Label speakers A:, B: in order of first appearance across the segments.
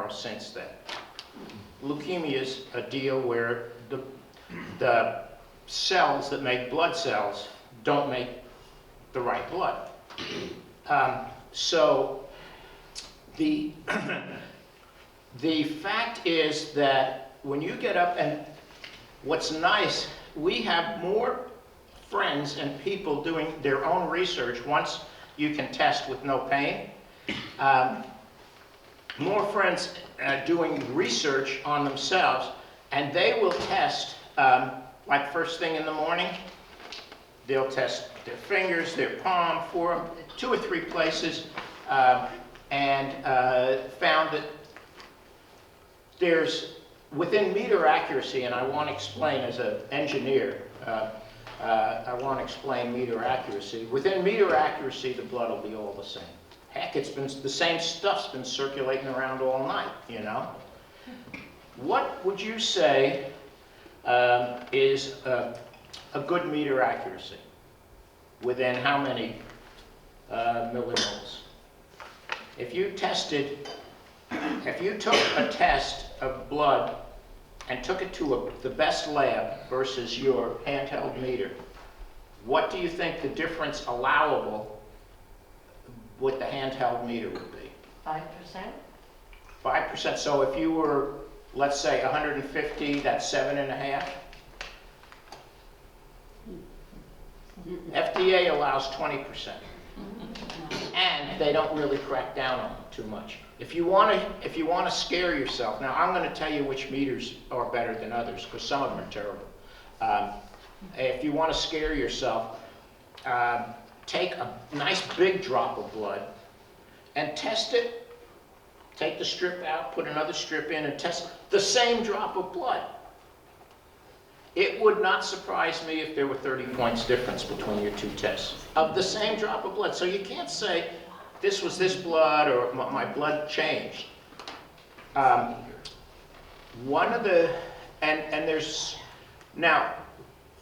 A: marrow since then. Leukemia is a deal where the cells that make blood cells don't make the right blood. So the the fact is that when you get up, and what's nice, we have more friends and people doing their own research once you can test with no pain. More friends doing research on themselves, and they will test, like first thing in the morning, they'll test their fingers, their palm, 2 or 3 places, and found that there's, within meter accuracy, and I want to explain as an engineer, I want to explain meter accuracy. Within meter accuracy, the blood will be all the same. Heck, it's been, the same stuff's been circulating around all night, you know? What would you say is a good meter accuracy? Within how many millimoles? If you took a test of blood and took it to the best lab versus your handheld meter, what do you think the difference allowable with the handheld meter would be?
B: 5%?
A: 5%. So if you were, let's say, 150, that's 7.5. FDA allows 20%. And they don't really crack down on it too much. If you want to scare yourself, now I'm going to tell you which meters are better than others, because some of them are terrible. If you want to scare yourself, take a nice big drop of blood and test it. Take the strip out, put another strip in, and test the same drop of blood. It would not surprise me if there were 30 points difference between your 2 tests of the same drop of blood. So you can't say this was this blood or my blood changed. One of the, and there's, now,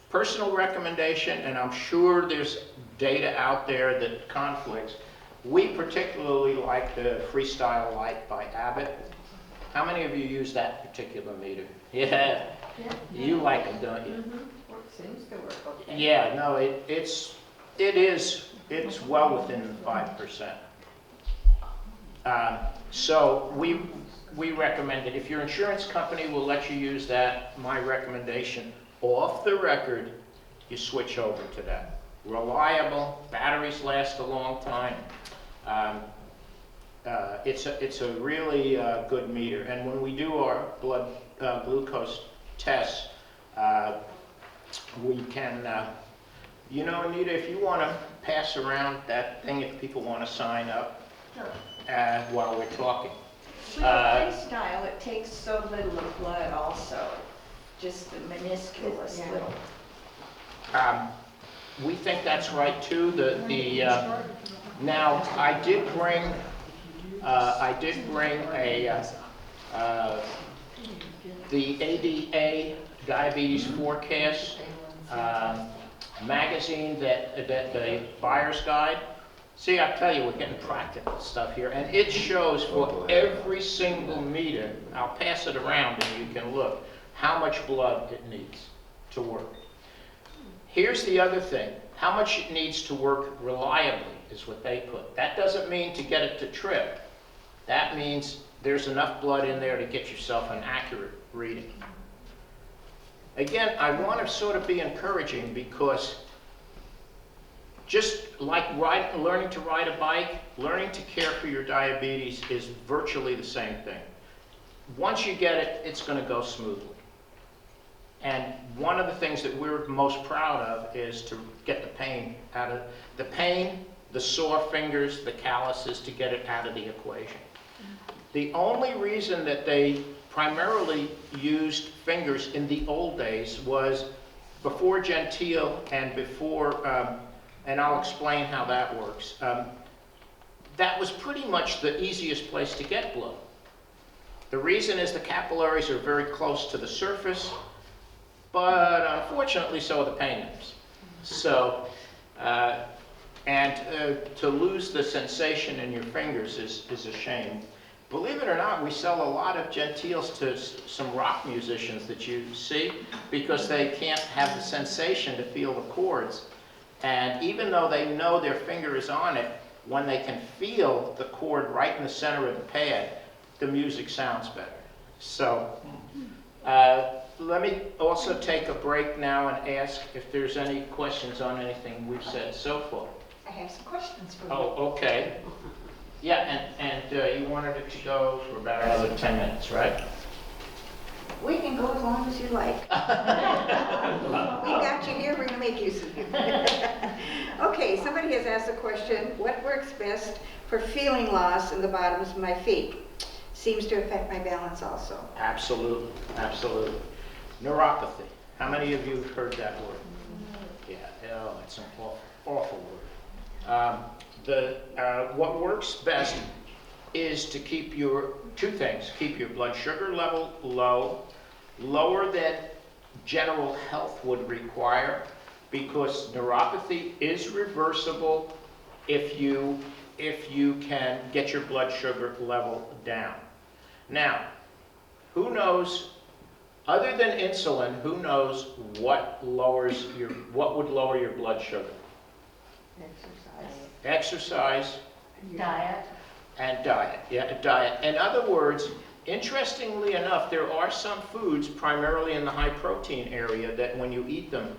A: personal recommendation, and I'm sure there's data out there that conflicts. We particularly like the Freestyle Light by Abbott. How many of you use that particular meter? Yeah, you like them, don't you?
B: Seems to work okay.
A: Yeah, no, it's well within the 5%. So we recommend it. If your insurance company will let you use that, my recommendation, off the record, you switch over to that. Reliable, batteries last a long time. It's a really good meter. And when we do our blood glucose tests, we can, you know, Anita, if you want to pass around that thing, if people want to sign up while we're talking.
C: With the Freestyle, it takes so little of blood also, just the minusculous little.
A: We think that's right too. Now I did bring the ADA Diabetes Forecast magazine, that the buyer's guide. See, I tell you, we're getting practical stuff here, and it shows for every single meter. I'll pass it around and you can look how much blood it needs to work. Here's the other thing. How much it needs to work reliably is what they put. That doesn't mean to get it to trip. That means there's enough blood in there to get yourself an accurate reading. Again, I want to sort of be encouraging, because just like learning to ride a bike, learning to care for your diabetes is virtually the same thing. Once you get it, it's going to go smoothly. And one of the things that we're most proud of is to get the pain out of the sore fingers, the calluses, to get it out of the equation. The only reason that they primarily used fingers in the old days was before Gentile and before, and I'll explain how that works. That was pretty much the easiest place to get blood. The reason is the capillaries are very close to the surface, but unfortunately so are the pain nerves. So, to lose the sensation in your fingers is a shame. Believe it or not, we sell a lot of Gentiles to some rock musicians that you see because they can't have the sensation to feel the chords. And even though they know their finger is on it, when they can feel the chord right in the center of the pad, the music sounds better. So let me also take a break now and ask if there's any questions on anything we've said so far.
C: I have some questions for you.
A: Oh, okay. Yeah, and you wanted it to go for about another 10 minutes, right?
C: We can go as long as you like. We got you here, we're gonna make use of you. Okay, somebody has asked a question, what works best for feeling loss in the bottoms of my feet? Seems to affect my balance also.
A: Absolutely, absolutely. Neuropathy. How many of you have heard that word? Yeah, oh, it's an awful word. What works best is to keep two things. Keep your blood sugar level low, lower than general health would require, because neuropathy is reversible if you can get your blood sugar level down. Now, who knows, other than insulin, who knows what would lower your blood sugar? Exercise.
B: Diet.
A: And diet, yeah, diet. In other words, interestingly enough, there are some foods, primarily in the high protein area, that when you eat them,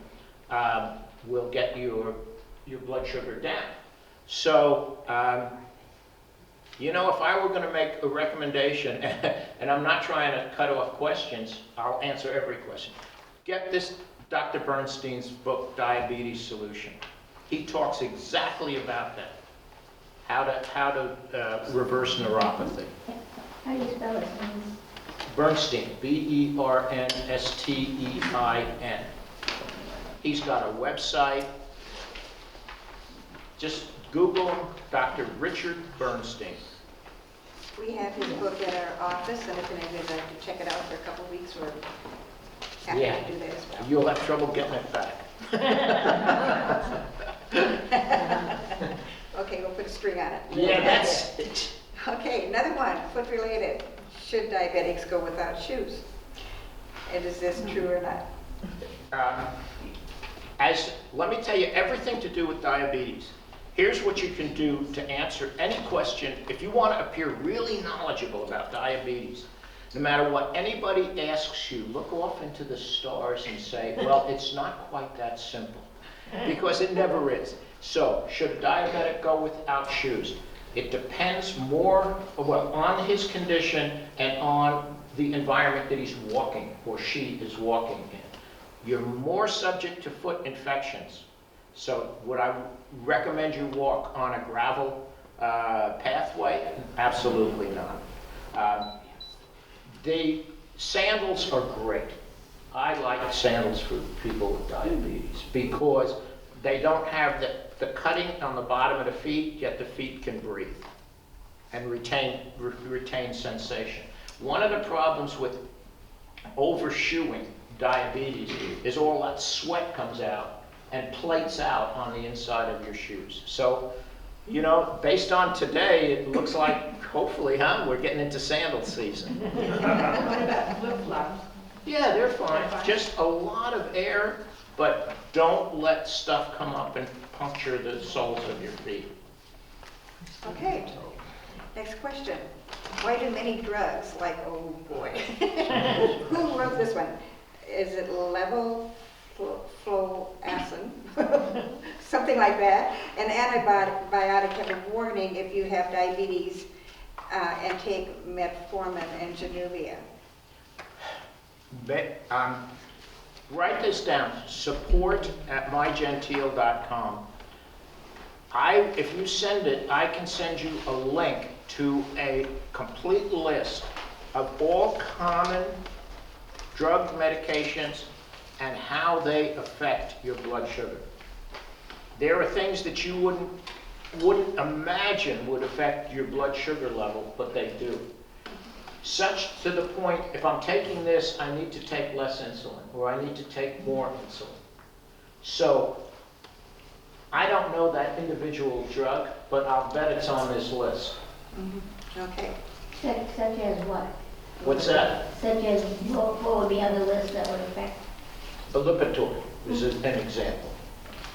A: will get your blood sugar down. So, if I were going to make a recommendation, and I'm not trying to cut off questions, I'll answer every question. Get this Dr. Bernstein's book, Diabetes Solution. He talks exactly about that. How to reverse neuropathy.
B: How do you spell his name?
A: Bernstein, Bernstein. He's got a website. Just Google him, Dr. Richard Bernstein.
C: We have his book at our office, and if anyone would like to check it out for a couple of weeks, we're happy to do that as well.
A: You'll have trouble getting it back.
C: Okay, we'll put a string on it.
A: Yeah, that's it.
C: Okay, another one, foot related. Should diabetics go without shoes? And is this true or not?
A: Let me tell you everything to do with diabetes. Here's what you can do to answer any question. If you want to appear really knowledgeable about diabetes, no matter what anybody asks you, look off into the stars and say, well, it's not quite that simple. Because it never is. So, should a diabetic go without shoes? It depends more on his condition and on the environment that he's walking or she is walking in. You're more subject to foot infections. So would I recommend you walk on a gravel pathway? Absolutely not. The sandals are great. I like sandals for people with diabetes because they don't have the cutting on the bottom of the feet, yet the feet can breathe and retain sensation. One of the problems with overshoeing diabetes is all that sweat comes out and plates out on the inside of your shoes. So, based on today, it looks like, hopefully, we're getting into sandal season.
B: What about flip-flops?
A: Yeah, they're fine. Just a lot of air, but don't let stuff come up and puncture the soles of your feet.
C: Okay, next question. Why do many drugs, like, oh boy, who wrote this one? Is it levofloxacin, something like that? An antibiotic have a warning if you have diabetes and take metformin and Januvia.
A: Write this down, support@mygentile.com. If you send it, I can send you a link to a complete list of all common drug medications and how they affect your blood sugar. There are things that you wouldn't imagine would affect your blood sugar level, but they do. Such to the point, if I'm taking this, I need to take less insulin, or I need to take more insulin. So, I don't know that individual drug, but I'll bet it's on this list.
C: Okay.
B: Such as what?
A: What's that?
B: Such as, what would be on the list that would affect?
A: A Lipitor is an example.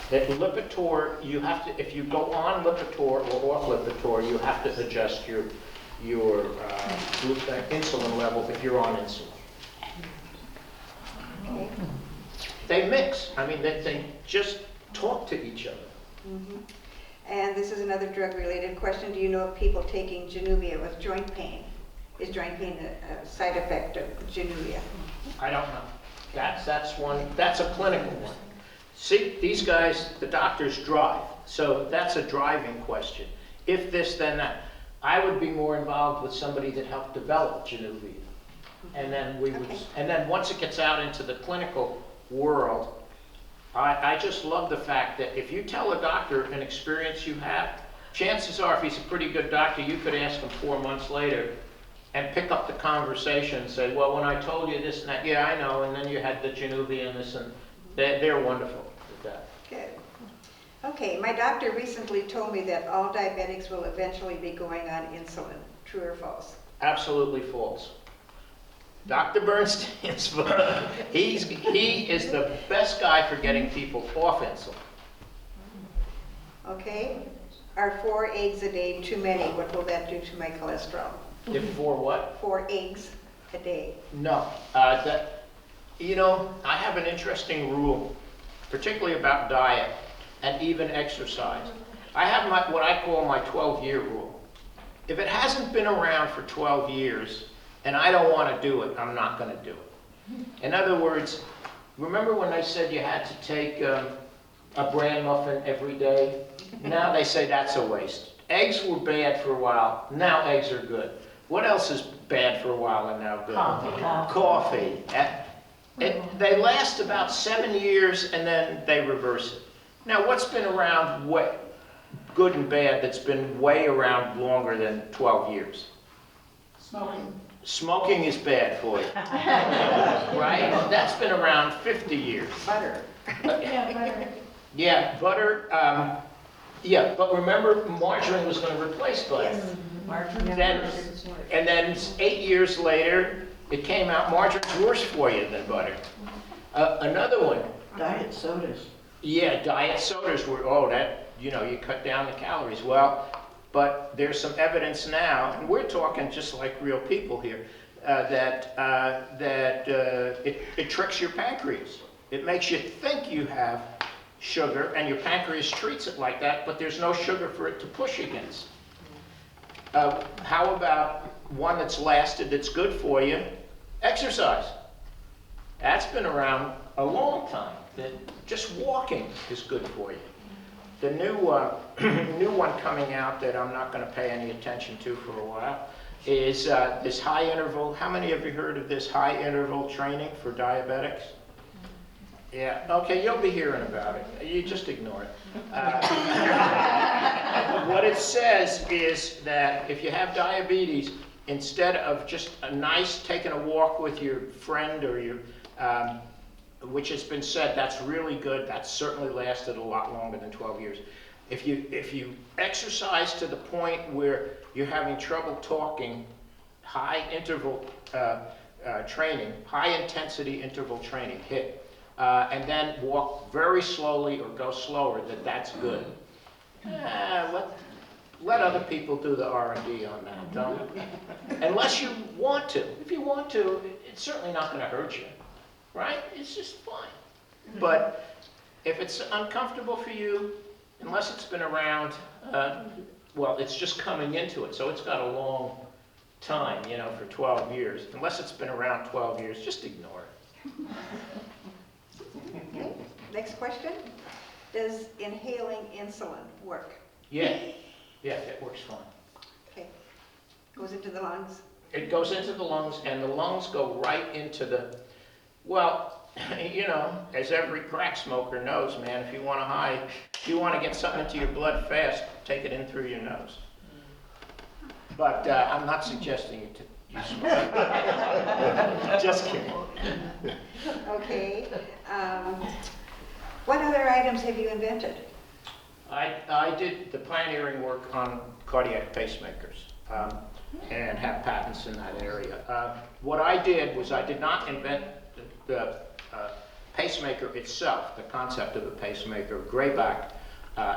A: That Lipitor, you have to, if you go on Lipitor or off Lipitor, you have to adjust your insulin level if you're on insulin.
C: Okay.
A: They mix. I mean, they just talk to each other.
C: Mhm. And this is another drug-related question. Do you know of people taking Januvia with joint pain? Is joint pain a side effect of Januvia?
A: I don't know. That's one, that's a clinical one. See, these guys, the doctors drive, so that's a driving question. If this, then that. I would be more involved with somebody that helped develop Januvia. And then we would,
C: Okay.
A: and then once it gets out into the clinical world, I just love the fact that if you tell a doctor an experience you have, chances are, if he's a pretty good doctor, you could ask him 4 months later and pick up the conversation and say, well, when I told you this and that, yeah, I know, and then you had the Januvia and this, and they're wonderful with that.
C: Good. Okay, my doctor recently told me that all diabetics will eventually be going on insulin. True or false?
A: Absolutely false. Dr. Bernstein's, he is the best guy for getting people off insulin.
C: Okay. Are 4 eggs a day too many? What will that do to my cholesterol?
A: If for what?
C: 4 eggs a day.
A: No. I have an interesting rule, particularly about diet and even exercise. I have what I call my 12-year rule. If it hasn't been around for 12 years and I don't want to do it, I'm not going to do it. In other words, remember when I said you had to take a bran muffin every day? Now they say that's a waste. Eggs were bad for a while. Now eggs are good. What else is bad for a while and now good? Coffee. They last about 7 years and then they reverse it. Now what's been around good and bad that's been way around longer than 12 years?
B: Smoking.
A: Smoking is bad for you. Right? That's been around 50 years.
C: Butter.
B: Yeah, butter.
A: Yeah, butter. Yeah, but remember margarine was going to replace butter.
C: Yes.
A: And then 8 years later, it came out margarine's worse for you than butter. Another one.
D: Diet sodas.
A: Yeah, diet sodas were, you cut down the calories. Well, but there's some evidence now, and we're talking just like real people here, that it tricks your pancreas. It makes you think you have sugar, and your pancreas treats it like that, but there's no sugar for it to push against. How about one that's lasted, that's good for you? Exercise. That's been around a long time. That just walking is good for you. The new one coming out that I'm not going to pay any attention to for a while is this high interval. How many of you heard of this high interval training for diabetics? Yeah, okay, you'll be hearing about it. You just ignore it. What it says is that if you have diabetes, instead of just taking a walk with your friend or your, which has been said, that's really good. That's certainly lasted a lot longer than 12 years. If you exercise to the point where you're having trouble talking, high interval training, high intensity interval training, HIIT, and then walk very slowly or go slower, that's good. Let other people do the R&D on that, don't unless you want to. If you want to, it's certainly not going to hurt you, right? It's just fine. But if it's uncomfortable for you, unless it's been around, it's just coming into it, so it's got a long time, for 12 years. Unless it's been around 12 years, just ignore it.
C: Okay. Next question. Does inhaling insulin work?
A: Yeah, it works fine.
C: Okay. Goes into the lungs?
A: It goes into the lungs, and the lungs go right into the, as every crack smoker knows, man, if you want to get something into your blood fast, take it in through your nose. But I'm not suggesting you smoke. Just kidding.
C: Okay. What other items have you invented?
A: I did the pioneering work on cardiac pacemakers. and have patents in that area. What I did was I did not invent the pacemaker itself, the concept of the pacemaker. Grayback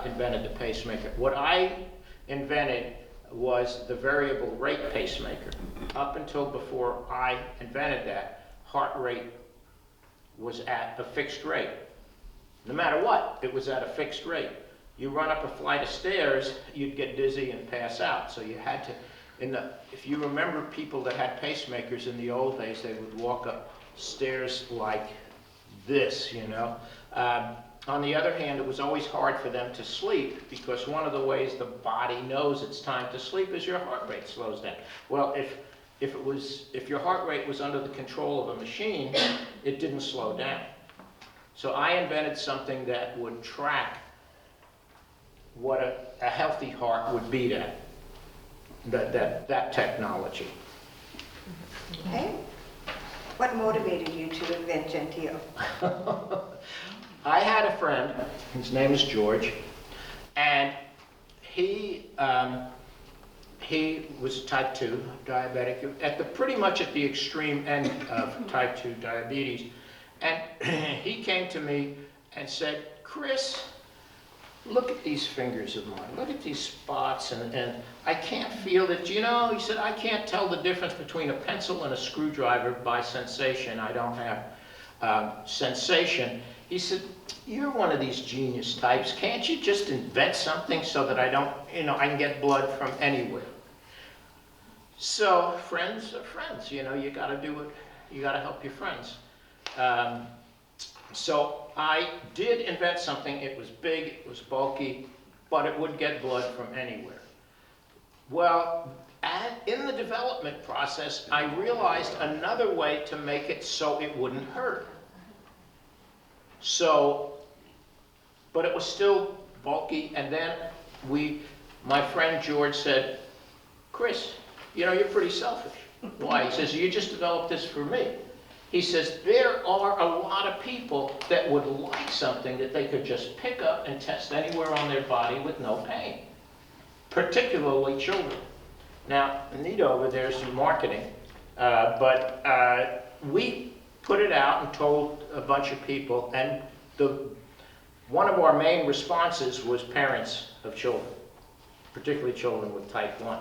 A: invented the pacemaker. What I invented was the variable rate pacemaker. Up until before I invented that, heart rate was at a fixed rate. No matter what, it was at a fixed rate. You run up a flight of stairs, you'd get dizzy and pass out. So you had to, if you remember people that had pacemakers in the old days, they would walk up stairs like this, you know. On the other hand, it was always hard for them to sleep because one of the ways the body knows it's time to sleep is your heart rate slows down. Well, if your heart rate was under the control of a machine, it didn't slow down. So I invented something that would track what a healthy heart would beat at. That technology.
C: Okay. What motivated you to invent Genteel?
A: I had a friend, his name is George, and he was type 2 diabetic, pretty much at the extreme end of type 2 diabetes. And he came to me and said, Chris, look at these fingers of mine, look at these spots, and I can't feel it. You know, he said, I can't tell the difference between a pencil and a screwdriver by sensation. I don't have sensation. He said, you're one of these genius types. Can't you just invent something so that I can get blood from anywhere? So friends are friends, you know, you gotta do it, you gotta help your friends. So I did invent something. It was big, it was bulky, but it would get blood from anywhere. Well, in the development process, I realized another way to make it so it wouldn't hurt. So, but it was still bulky, and then my friend George said, Chris, you know, you're pretty selfish. Why? He says, you just developed this for me. He says, there are a lot of people that would like something that they could just pick up and test anywhere on their body with no pain, particularly children. Now, Anita over there is some marketing, but we put it out and told a bunch of people, and one of our main responses was parents of children, particularly children with type 1.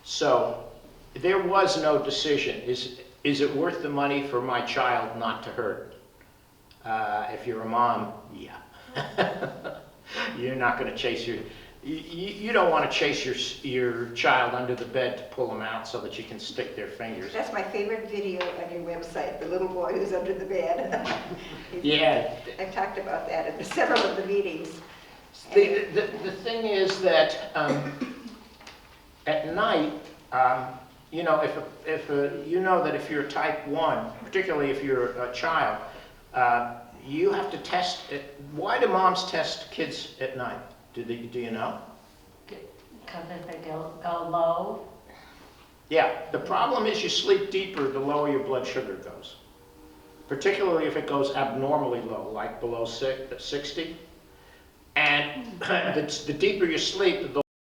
A: So there was no decision. Is it worth the money for my child not to hurt? If you're a mom, yeah. You're not going to chase you don't want to chase your child under the bed to pull them out so that you can stick their fingers.
C: That's my favorite video on your website, the little boy who's under the bed.
A: Yeah.
C: I've talked about that at several of the meetings.
A: The thing is that at night, you know, you know that if you're type 1, particularly if you're a child, you have to test it. Why do moms test kids at night? Do you know?
D: Because if they go low.
A: Yeah, the problem is you sleep deeper, the lower your blood sugar goes. Particularly if it goes abnormally low, like below 60. And the deeper you sleep, the